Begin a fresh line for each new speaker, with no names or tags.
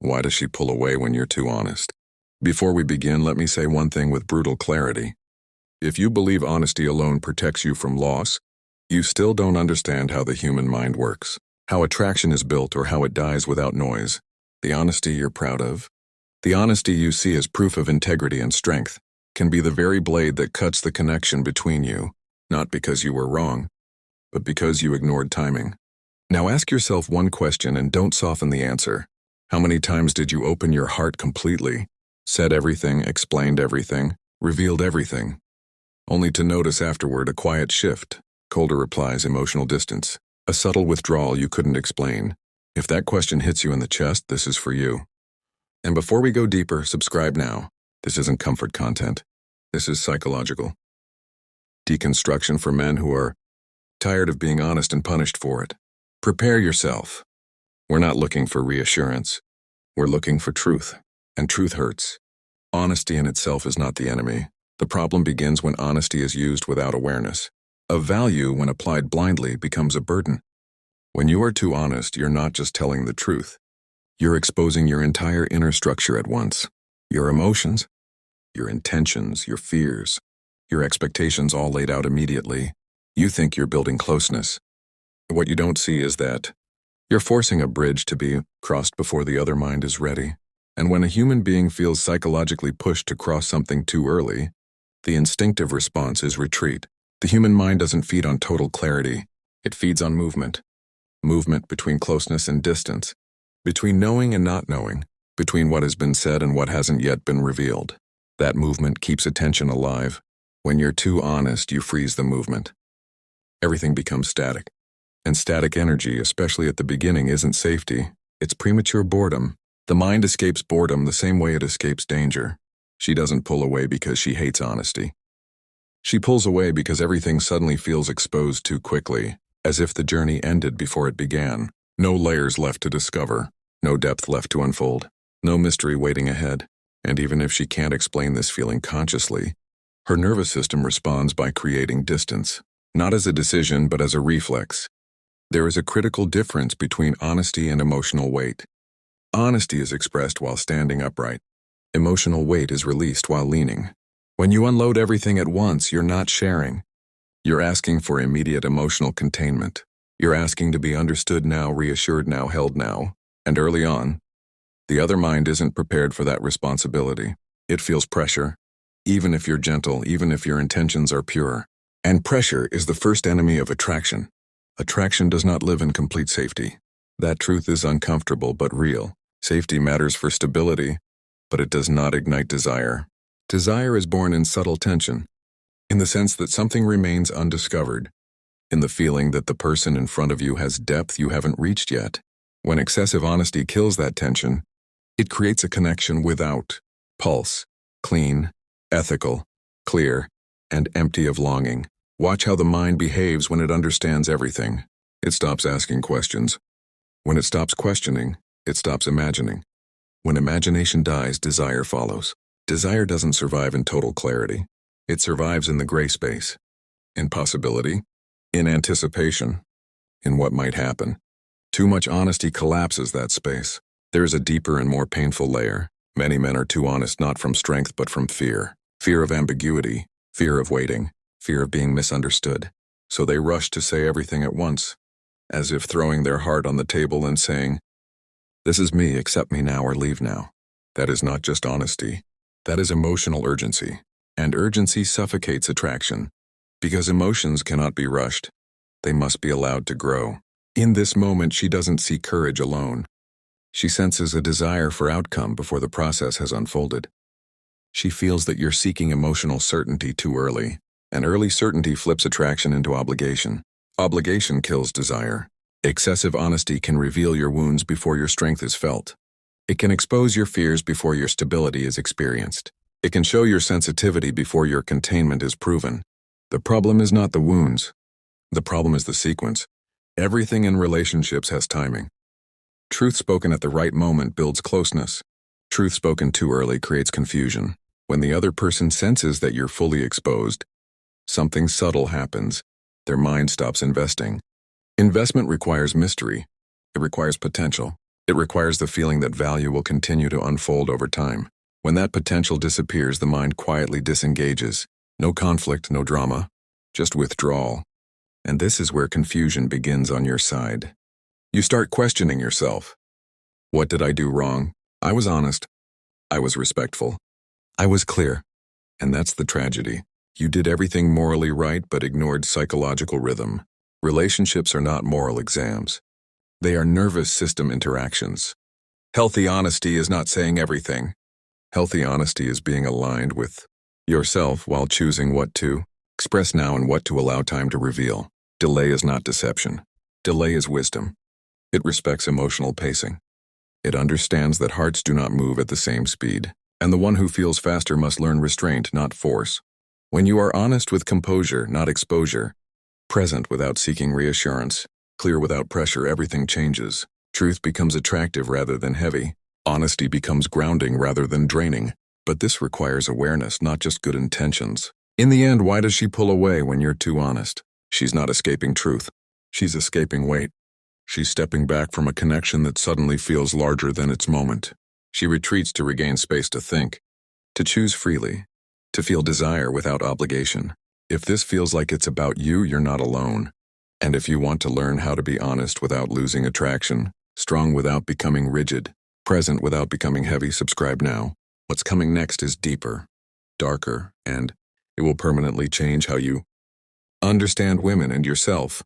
Why does she pull away when you're too honest? Before we begin, let me say one thing with brutal clarity. If you believe honesty alone protects you from loss, you still don't understand how the human mind works, how attraction is built or how it dies without noise. The honesty you're proud of, the honesty you see as proof of integrity and strength, can be the very blade that cuts the connection between you, not because you were wrong, but because you ignored timing. Now ask yourself one question and don't soften the answer. How many times did you open your heart completely, said everything, explained everything, revealed everything, only to notice afterward a quiet shift, colder replies, emotional distance, a subtle withdrawal you couldn't explain? If that question hits you in the chest, this is for you. And before we go deeper, subscribe now. This isn't comfort content. This is psychological deconstruction for men who are tired of being honest and punished for it. Prepare yourself. We're not looking for reassurance. We're looking for truth. And truth hurts. Honesty in itself is not the enemy. The problem begins when honesty is used without awareness. A value, when applied blindly, becomes a burden. When you are too honest, you're not just telling the truth. You're exposing your entire inner structure at once. Your emotions, your intentions, your fears, your expectations all laid out immediately. You think you're building closeness. What you don't see is that you're forcing a bridge to be crossed before the other mind is ready. And when a human being feels psychologically pushed to cross something too early, the instinctive response is retreat. The human mind doesn't feed on total clarity. It feeds on movement. Movement between closeness and distance, between knowing and not knowing, between what has been said and what hasn't yet been revealed. That movement keeps attention alive. When you're too honest, you freeze the movement. Everything becomes static. And static energy, especially at the beginning, isn't safety. It's premature boredom. The mind escapes boredom the same way it escapes danger. She doesn't pull away because she hates honesty. She pulls away because everything suddenly feels exposed too quickly, as if the journey ended before it began. No layers left to discover, no depth left to unfold, no mystery waiting ahead. And even if she can't explain this feeling consciously, her nervous system responds by creating distance, not as a decision but as a reflex. There is a critical difference between honesty and emotional weight. Honesty is expressed while standing upright. Emotional weight is released while leaning. When you unload everything at once, you're not sharing. You're asking for immediate emotional containment. You're asking to be understood now, reassured now, held now. And early on, the other mind isn't prepared for that responsibility. It feels pressure, even if you're gentle, even if your intentions are pure. And pressure is the first enemy of attraction. Attraction does not live in complete safety. That truth is uncomfortable but real. Safety matters for stability, but it does not ignite desire. Desire is born in subtle tension, in the sense that something remains undiscovered, in the feeling that the person in front of you has depth you haven't reached yet. When excessive honesty kills that tension, it creates a connection without pulse, clean, ethical, clear, and empty of longing. Watch how the mind behaves when it understands everything. It stops asking questions. When it stops questioning, it stops imagining. When imagination dies, desire follows. Desire doesn't survive in total clarity. It survives in the gray space, in possibility, in anticipation, in what might happen. Too much honesty collapses that space. There is a deeper and more painful layer. Many men are too honest not from strength but from fear. Fear of ambiguity, fear of waiting, fear of being misunderstood. So they rush to say everything at once, as if throwing their heart on the table and saying, "This is me, accept me now or leave now." That is not just honesty. That is emotional urgency. And urgency suffocates attraction. Because emotions cannot be rushed. They must be allowed to grow. In this moment, she doesn't see courage alone. She senses a desire for outcome before the process has unfolded. She feels that you're seeking emotional certainty too early. And early certainty flips attraction into obligation. Obligation kills desire. Excessive honesty can reveal your wounds before your strength is felt. It can expose your fears before your stability is experienced. It can show your sensitivity before your containment is proven. The problem is not the wounds. The problem is the sequence. Everything in relationships has timing. Truth spoken at the right moment builds closeness. Truth spoken too early creates confusion. When the other person senses that you're fully exposed, something subtle happens. Their mind stops investing. Investment requires mystery. It requires potential. It requires the feeling that value will continue to unfold over time. When that potential disappears, the mind quietly disengages. No conflict, no drama, just withdrawal. And this is where confusion begins on your side. You start questioning yourself. What did I do wrong? I was honest. I was respectful. I was clear. And that's the tragedy. You did everything morally right but ignored psychological rhythm. Relationships are not moral exams. They are nervous system interactions. Healthy honesty is not saying everything. Healthy honesty is being aligned with yourself while choosing what to express now and what to allow time to reveal. Delay is not deception. Delay is wisdom. It respects emotional pacing. It understands that hearts do not move at the same speed, and the one who feels faster must learn restraint, not force. When you are honest with composure, not exposure, present without seeking reassurance, clear without pressure, everything changes. Truth becomes attractive rather than heavy. Honesty becomes grounding rather than draining. But this requires awareness, not just good intentions. In the end, why does she pull away when you're too honest? She's not escaping truth. She's escaping weight. She's stepping back from a connection that suddenly feels larger than its moment. She retreats to regain space to think, to choose freely, to feel desire without obligation. If this feels like it's about you, you're not alone. And if you want to learn how to be honest without losing attraction, strong without becoming rigid, present without becoming heavy, subscribe now. What's coming next is deeper, darker, and it will permanently change how you understand women and yourself.